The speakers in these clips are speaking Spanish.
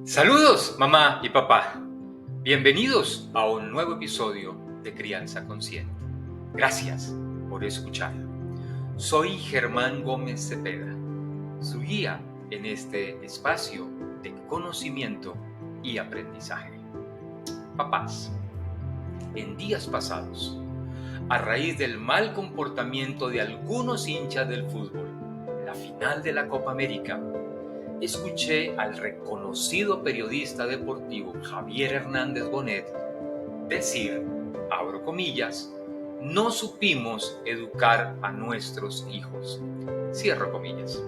Saludos, mamá y papá. Bienvenidos a un nuevo episodio de Crianza Consciente. Gracias por escuchar. Soy Germán Gómez Cepeda, su guía en este espacio de conocimiento y aprendizaje. Papás, en días pasados, a raíz del mal comportamiento de algunos hinchas del fútbol en la final de la Copa América, escuché al reconocido periodista deportivo Javier Hernández Bonet decir, abro comillas, no supimos educar a nuestros hijos, cierro comillas.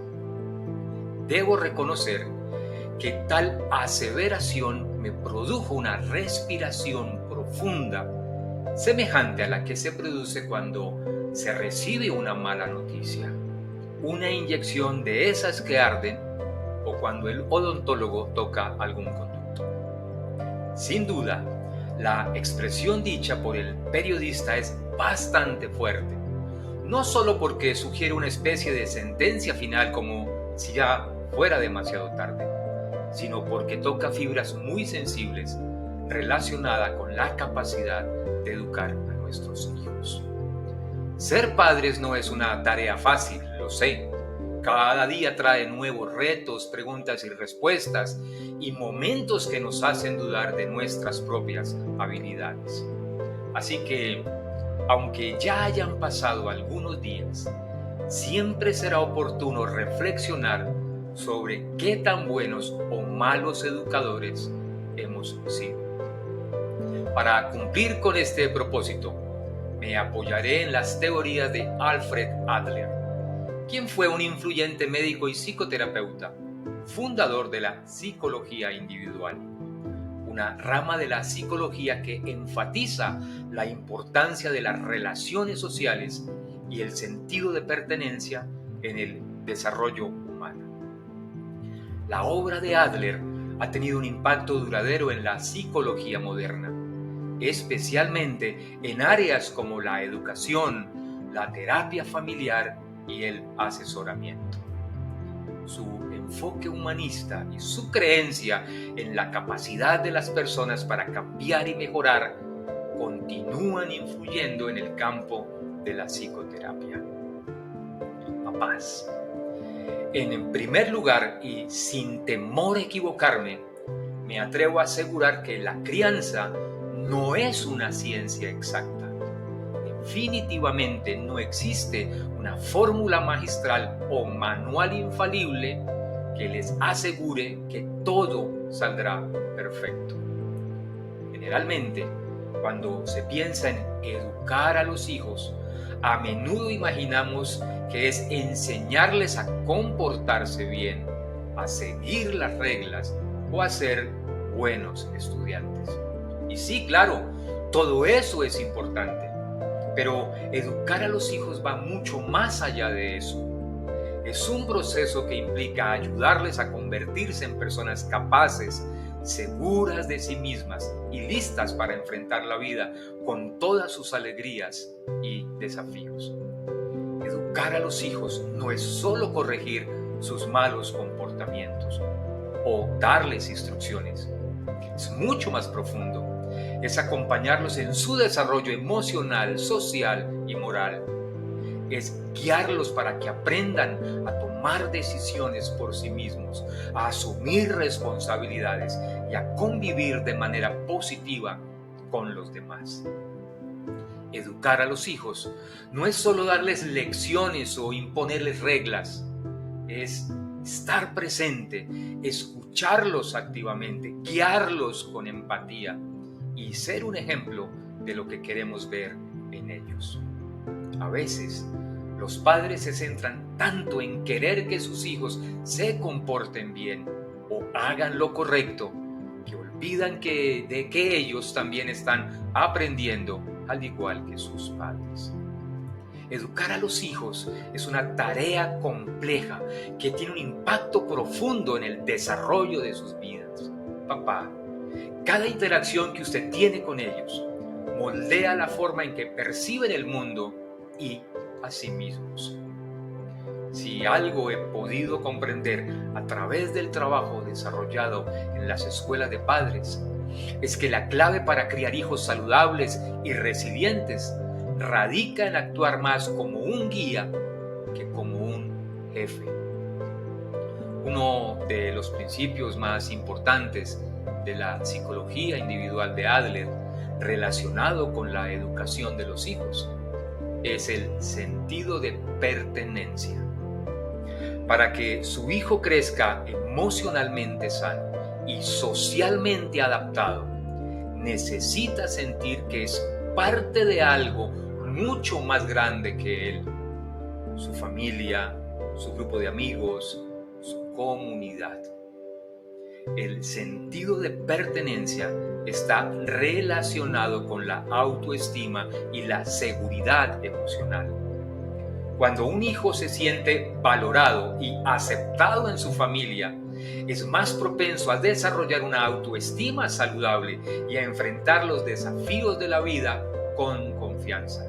Debo reconocer que tal aseveración me produjo una respiración profunda, semejante a la que se produce cuando se recibe una mala noticia, una inyección de esas que arden, o cuando el odontólogo toca algún conducto. Sin duda, la expresión dicha por el periodista es bastante fuerte, no solo porque sugiere una especie de sentencia final como si ya fuera demasiado tarde, sino porque toca fibras muy sensibles relacionadas con la capacidad de educar a nuestros hijos. Ser padres no es una tarea fácil, lo sé. Cada día trae nuevos retos, preguntas y respuestas y momentos que nos hacen dudar de nuestras propias habilidades. Así que, aunque ya hayan pasado algunos días, siempre será oportuno reflexionar sobre qué tan buenos o malos educadores hemos sido. Para cumplir con este propósito, me apoyaré en las teorías de Alfred Adler, quien fue un influyente médico y psicoterapeuta, fundador de la psicología individual, una rama de la psicología que enfatiza la importancia de las relaciones sociales y el sentido de pertenencia en el desarrollo humano. La obra de Adler ha tenido un impacto duradero en la psicología moderna, especialmente en áreas como la educación, la terapia familiar y el asesoramiento. Su enfoque humanista y su creencia en la capacidad de las personas para cambiar y mejorar continúan influyendo en el campo de la psicoterapia. Papás, en primer lugar y sin temor a equivocarme, me atrevo a asegurar que la crianza no es una ciencia exacta. Definitivamente no existe una fórmula magistral o manual infalible que les asegure que todo saldrá perfecto. Generalmente, cuando se piensa en educar a los hijos, a menudo imaginamos que es enseñarles a comportarse bien, a seguir las reglas o a ser buenos estudiantes. Y sí, claro, todo eso es importante. Pero educar a los hijos va mucho más allá de eso. Es un proceso que implica ayudarles a convertirse en personas capaces, seguras de sí mismas y listas para enfrentar la vida con todas sus alegrías y desafíos. Educar a los hijos no es solo corregir sus malos comportamientos o darles instrucciones. Es mucho más profundo. Es acompañarlos en su desarrollo emocional, social y moral. Es guiarlos para que aprendan a tomar decisiones por sí mismos, a asumir responsabilidades y a convivir de manera positiva con los demás. Educar a los hijos no es solo darles lecciones o imponerles reglas, es estar presente, escucharlos activamente, guiarlos con empatía y ser un ejemplo de lo que queremos ver en ellos. A veces, los padres se centran tanto en querer que sus hijos se comporten bien o hagan lo correcto, que olvidan de que ellos también están aprendiendo al igual que sus padres. Educar a los hijos es una tarea compleja que tiene un impacto profundo en el desarrollo de sus vidas. Papá, Cada interacción que usted tiene con ellos moldea la forma en que perciben el mundo y a sí mismos. Si algo he podido comprender a través del trabajo desarrollado en las escuelas de padres, es que la clave para criar hijos saludables y resilientes radica en actuar más como un guía que como un jefe. Uno de los principios más importantes de la psicología individual de Adler, relacionado con la educación de los hijos, es el sentido de pertenencia. Para que su hijo crezca emocionalmente sano y socialmente adaptado, necesita sentir que es parte de algo mucho más grande que él, su familia, su grupo de amigos, su comunidad. El sentido de pertenencia está relacionado con la autoestima y la seguridad emocional. Cuando un hijo se siente valorado y aceptado en su familia, es más propenso a desarrollar una autoestima saludable y a enfrentar los desafíos de la vida con confianza.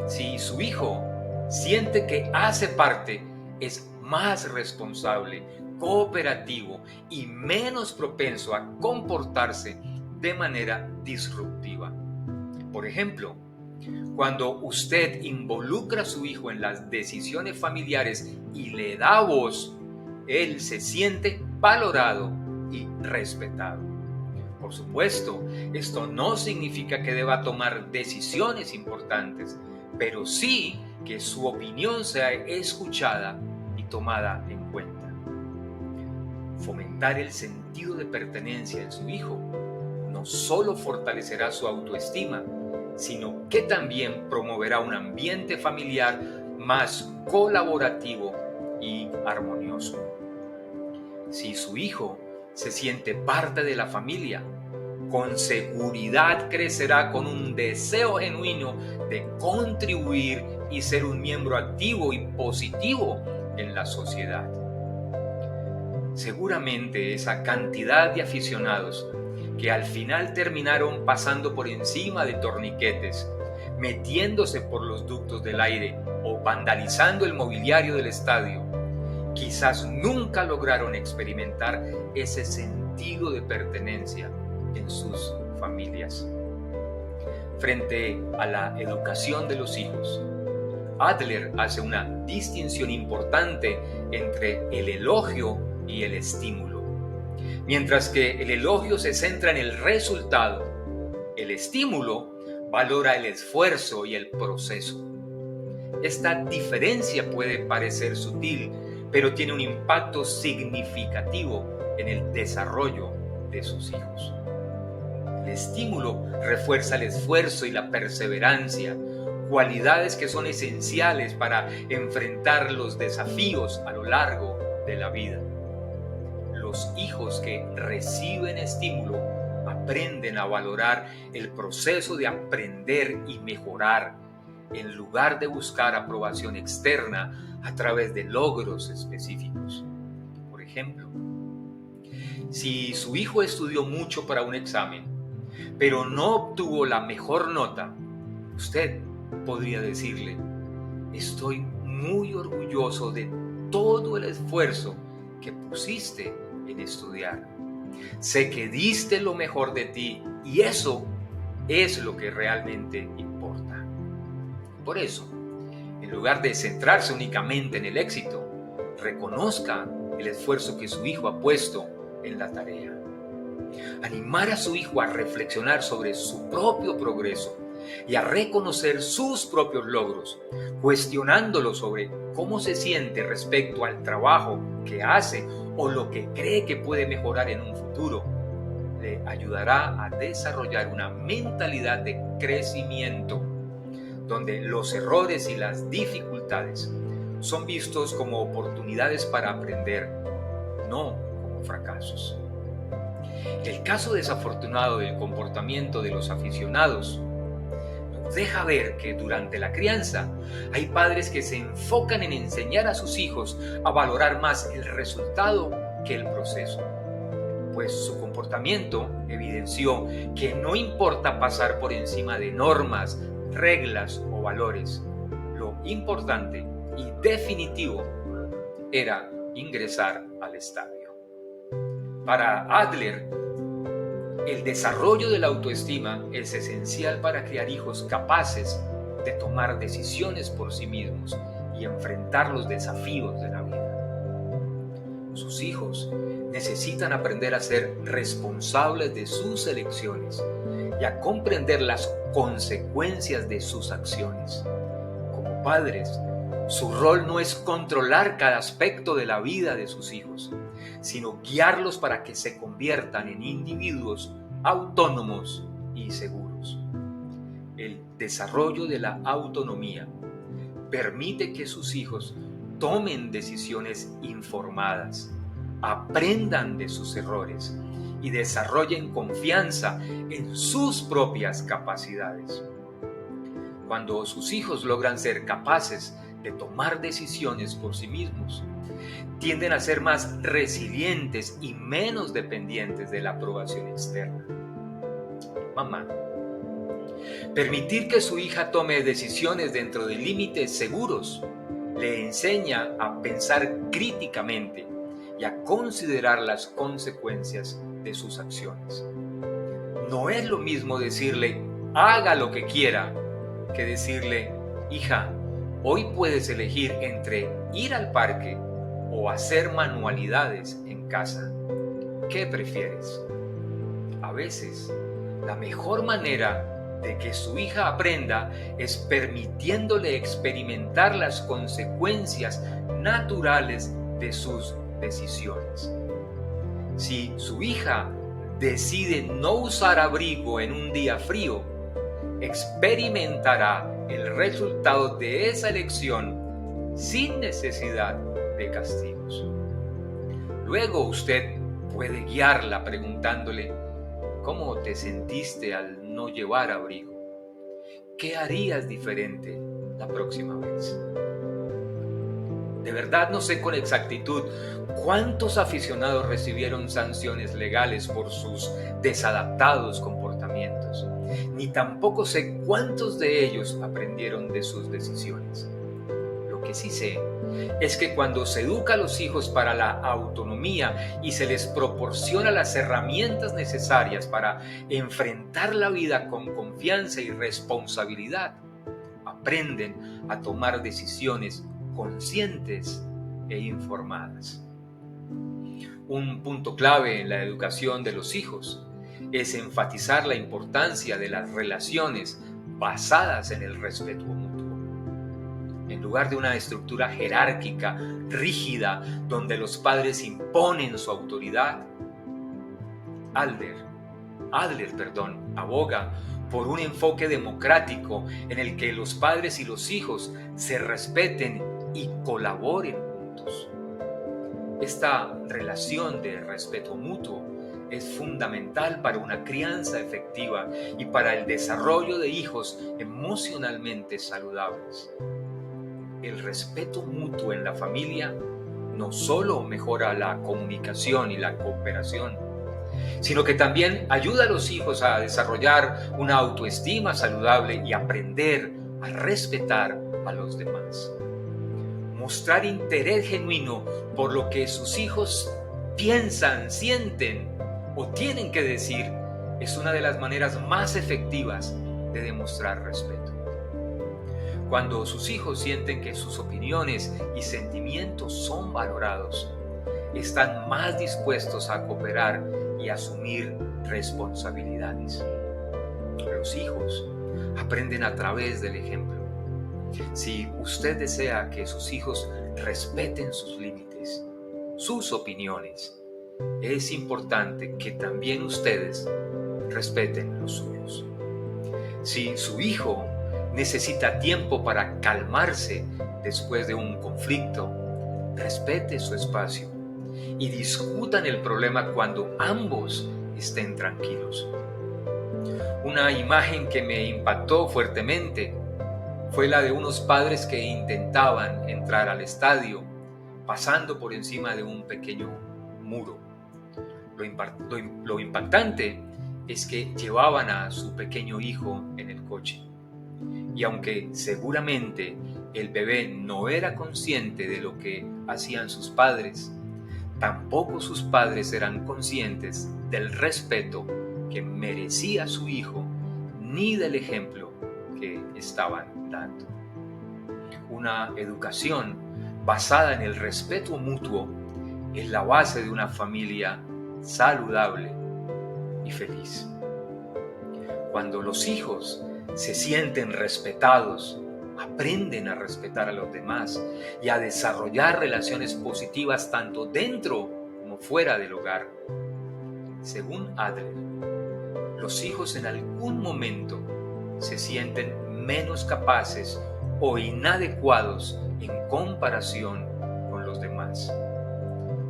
Si su hijo siente que hace parte, es más responsable, cooperativo y menos propenso a comportarse de manera disruptiva. Por ejemplo, cuando usted involucra a su hijo en las decisiones familiares y le da voz, él se siente valorado y respetado. Por supuesto, esto no significa que deba tomar decisiones importantes, pero sí que su opinión sea escuchada y tomada en cuenta. Fomentar el sentido de pertenencia en su hijo no solo fortalecerá su autoestima, sino que también promoverá un ambiente familiar más colaborativo y armonioso. Si su hijo se siente parte de la familia, con seguridad crecerá con un deseo genuino de contribuir y ser un miembro activo y positivo en la sociedad. Seguramente esa cantidad de aficionados que al final terminaron pasando por encima de torniquetes, metiéndose por los ductos del aire o vandalizando el mobiliario del estadio, quizás nunca lograron experimentar ese sentido de pertenencia en sus familias. Frente a la educación de los hijos, Adler hace una distinción importante entre el elogio y el estímulo. Mientras que el elogio se centra en el resultado, el estímulo valora el esfuerzo y el proceso. Esta diferencia puede parecer sutil, pero tiene un impacto significativo en el desarrollo de sus hijos. El estímulo refuerza el esfuerzo y la perseverancia, cualidades que son esenciales para enfrentar los desafíos a lo largo de la vida. Los hijos que reciben estímulo aprenden a valorar el proceso de aprender y mejorar, en lugar de buscar aprobación externa a través de logros específicos. Por ejemplo, si su hijo estudió mucho para un examen, pero no obtuvo la mejor nota, usted podría decirle: estoy muy orgulloso de todo el esfuerzo que pusiste en estudiar. Sé que diste lo mejor de ti y eso es lo que realmente importa. Por eso, en lugar de centrarse únicamente en el éxito, reconozca el esfuerzo que su hijo ha puesto en la tarea. Animar a su hijo a reflexionar sobre su propio progreso y a reconocer sus propios logros, cuestionándolo sobre cómo se siente respecto al trabajo que hace o lo que cree que puede mejorar en un futuro, le ayudará a desarrollar una mentalidad de crecimiento, donde los errores y las dificultades son vistos como oportunidades para aprender, no como fracasos. El caso desafortunado del comportamiento de los aficionados nos deja ver que durante la crianza hay padres que se enfocan en enseñar a sus hijos a valorar más el resultado que el proceso. pues su comportamiento evidenció que no importa pasar por encima de normas, reglas o valores. Lo importante y definitivo era ingresar al estadio. Para Adler, el desarrollo de la autoestima es esencial para criar hijos capaces de tomar decisiones por sí mismos y enfrentar los desafíos de la vida. Sus hijos necesitan aprender a ser responsables de sus elecciones y a comprender las consecuencias de sus acciones. Como padres, su rol no es controlar cada aspecto de la vida de sus hijos, sino guiarlos para que se conviertan en individuos autónomos y seguros. El desarrollo de la autonomía permite que sus hijos tomen decisiones informadas, aprendan de sus errores y desarrollen confianza en sus propias capacidades. Cuando sus hijos logran ser capaces de tomar decisiones por sí mismos, tienden a ser más resilientes y menos dependientes de la aprobación externa. Mamá, permitir que su hija tome decisiones dentro de límites seguros le enseña a pensar críticamente y a considerar las consecuencias de sus acciones. No es lo mismo decirle, haga lo que quiera, que decirle, hija, hoy puedes elegir entre ir al parque o hacer manualidades en casa. ¿Qué prefieres? A veces, la mejor manera de que su hija aprenda es permitiéndole experimentar las consecuencias naturales de sus decisiones. Si su hija decide no usar abrigo en un día frío, experimentará el resultado de esa elección sin necesidad de castigos. Luego usted puede guiarla preguntándole, ¿cómo te sentiste al no llevar abrigo? ¿Qué harías diferente la próxima vez? De verdad no sé con exactitud cuántos aficionados recibieron sanciones legales por sus desadaptados comportamientos, ni tampoco sé cuántos de ellos aprendieron de sus decisiones. Lo que sí sé es que cuando se educa a los hijos para la autonomía y se les proporciona las herramientas necesarias para enfrentar la vida con confianza y responsabilidad, aprenden a tomar decisiones conscientes e informadas. Un punto clave en la educación de los hijos es enfatizar la importancia de las relaciones basadas en el respeto mutuo. En lugar de una estructura jerárquica, rígida, donde los padres imponen su autoridad, Adler, aboga por un enfoque democrático en el que los padres y los hijos se respeten y colaboren juntos. Esta relación de respeto mutuo es fundamental para una crianza efectiva y para el desarrollo de hijos emocionalmente saludables. El respeto mutuo en la familia no solo mejora la comunicación y la cooperación, sino que también ayuda a los hijos a desarrollar una autoestima saludable y aprender a respetar a los demás. Mostrar interés genuino por lo que sus hijos piensan, sienten o tienen que decir es una de las maneras más efectivas de demostrar respeto. Cuando sus hijos sienten que sus opiniones y sentimientos son valorados, están más dispuestos a cooperar y asumir responsabilidades. Los hijos aprenden a través del ejemplo. Si usted desea que sus hijos respeten sus límites, sus opiniones, es importante que también ustedes respeten los suyos. Si su hijo necesita tiempo para calmarse después de un conflicto, respete su espacio y discutan el problema cuando ambos estén tranquilos. Una imagen que me impactó fuertemente fue la de unos padres que intentaban entrar al estadio pasando por encima de un pequeño muro. Lo impactante es que llevaban a su pequeño hijo en el coche. Y aunque seguramente el bebé no era consciente de lo que hacían sus padres, tampoco sus padres eran conscientes del respeto que merecía su hijo ni del ejemplo que estaban dando. Una educación basada en el respeto mutuo es la base de una familia saludable y feliz. Cuando los hijos se sienten respetados, aprenden a respetar a los demás y a desarrollar relaciones positivas tanto dentro como fuera del hogar. Según Adler, los hijos en algún momento se sienten menos capaces o inadecuados en comparación con los demás.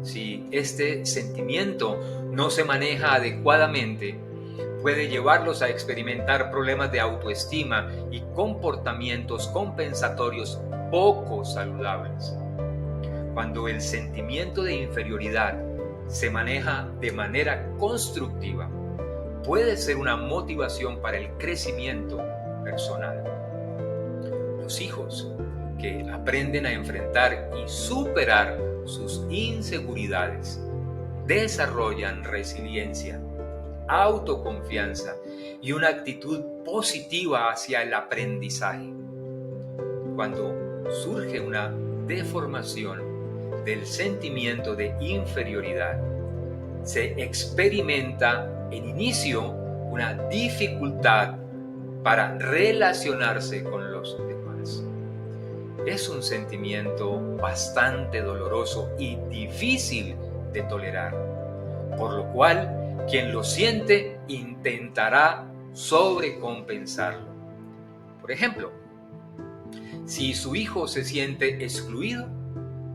Si este sentimiento no se maneja adecuadamente, puede llevarlos a experimentar problemas de autoestima y comportamientos compensatorios poco saludables. Cuando el sentimiento de inferioridad se maneja de manera constructiva, puede ser una motivación para el crecimiento personal. Los hijos que aprenden a enfrentar y superar sus inseguridades desarrollan resiliencia, autoconfianza y una actitud positiva hacia el aprendizaje. Cuando surge una deformación del sentimiento de inferioridad, se experimenta en inicio una dificultad para relacionarse con los demás. Es un sentimiento bastante doloroso y difícil de tolerar, por lo cual quien lo siente intentará sobrecompensarlo. Por ejemplo, si su hijo se siente excluido,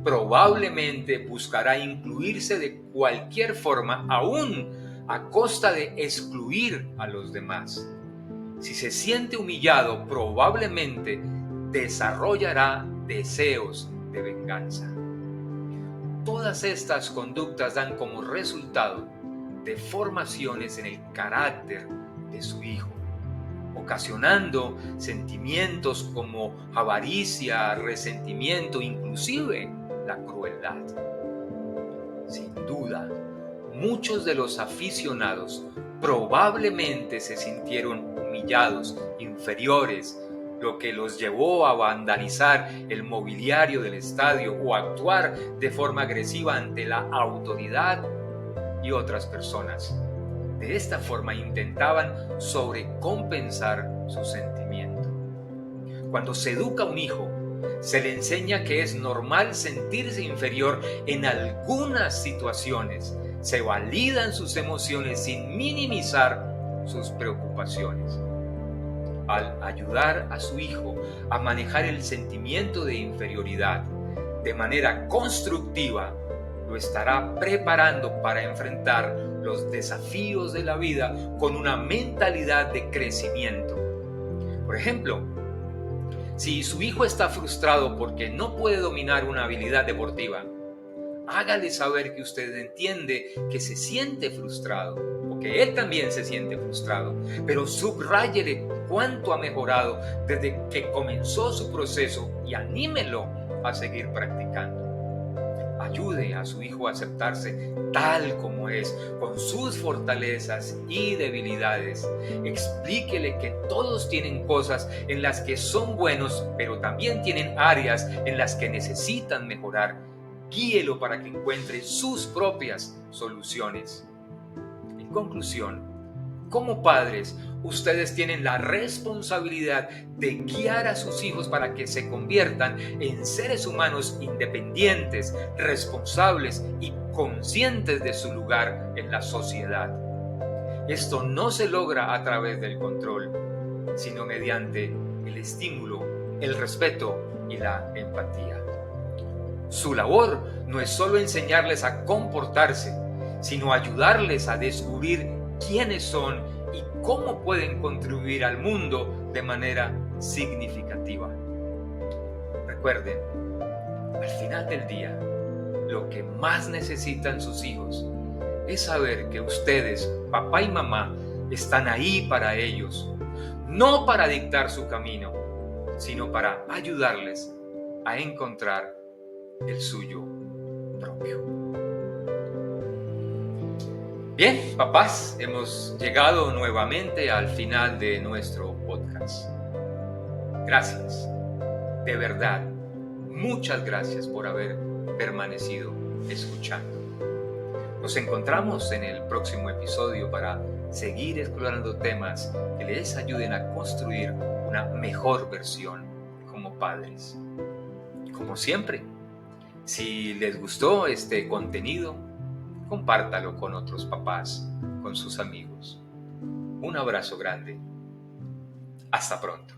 probablemente buscará incluirse de cualquier forma, aún a costa de excluir a los demás. Si se siente humillado, probablemente desarrollará deseos de venganza. Todas estas conductas dan como resultado deformaciones en el carácter de su hijo, ocasionando sentimientos como avaricia, resentimiento, inclusive la crueldad. Sin duda, muchos de los aficionados probablemente se sintieron humillados, inferiores, lo que los llevó a vandalizar el mobiliario del estadio o actuar de forma agresiva ante la autoridad y otras personas. De esta forma intentaban sobrecompensar su sentimiento. Cuando se educa a un hijo, se le enseña que es normal sentirse inferior en algunas situaciones. Se validan sus emociones sin minimizar sus preocupaciones. Al ayudar a su hijo a manejar el sentimiento de inferioridad de manera constructiva, lo estará preparando para enfrentar los desafíos de la vida con una mentalidad de crecimiento. Por ejemplo, si su hijo está frustrado porque no puede dominar una habilidad deportiva, hágale saber que usted entiende que se siente frustrado, o que él también se siente frustrado, pero subráyele cuánto ha mejorado desde que comenzó su proceso y anímelo a seguir practicando. Ayude a su hijo a aceptarse tal como es, con sus fortalezas y debilidades. Explíquele que todos tienen cosas en las que son buenos, pero también tienen áreas en las que necesitan mejorar. Guíelo para que encuentre sus propias soluciones. En conclusión, como padres, ustedes tienen la responsabilidad de guiar a sus hijos para que se conviertan en seres humanos independientes, responsables y conscientes de su lugar en la sociedad. Esto no se logra a través del control, sino mediante el estímulo, el respeto y la empatía. Su labor no es solo enseñarles a comportarse, sino ayudarles a descubrir quiénes son y cómo pueden contribuir al mundo de manera significativa. Recuerden, al final del día, lo que más necesitan sus hijos es saber que ustedes, papá y mamá, están ahí para ellos, no para dictar su camino, sino para ayudarles a encontrar el suyo propio. Bien, papás, hemos llegado nuevamente al final de nuestro podcast. Gracias, de verdad, muchas gracias por haber permanecido escuchando. Nos encontramos en el próximo episodio para seguir explorando temas que les ayuden a construir una mejor versión como padres. Como siempre, si les gustó este contenido, compártalo con otros papás, con sus amigos. Un abrazo grande. Hasta pronto.